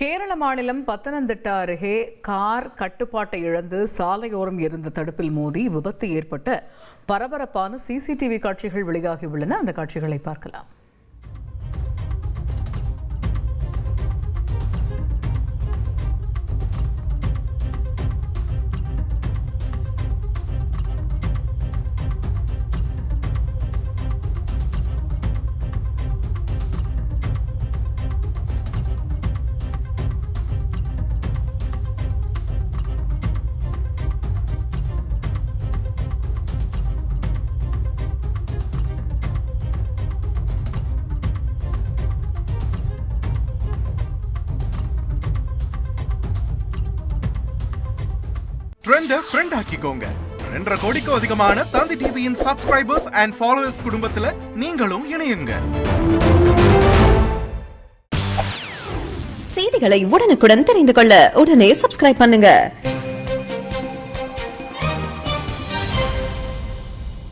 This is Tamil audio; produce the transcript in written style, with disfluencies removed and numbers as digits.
கேரள மாநிலம் பத்தனந்திட்டா அருகே கார் கட்டுப்பாட்டை இழந்து சாலையோரம் இருந்த தடுப்பில் மோதி விபத்து ஏற்பட்ட பரபரப்பான சிசிடிவி காட்சிகள் வெளியாகியுள்ளன. அந்த காட்சிகளை பார்க்கலாம். ட்ரெண்ட ஃப்ரெண்ட் ஆக்கிக்கோங்க. 2.5 கோடிக்கும் அதிகமான தந்தி டிவியின் சப்ஸ்கிரைபர்ஸ் அண்ட் ஃபாலோவர்ஸ் குடும்பத்துல நீங்களும் இணையுங்க. செய்திகளை உடனுக்குடன் தெரிந்து கொள்ள உடனே சப்ஸ்கிரைப் பண்ணுங்க.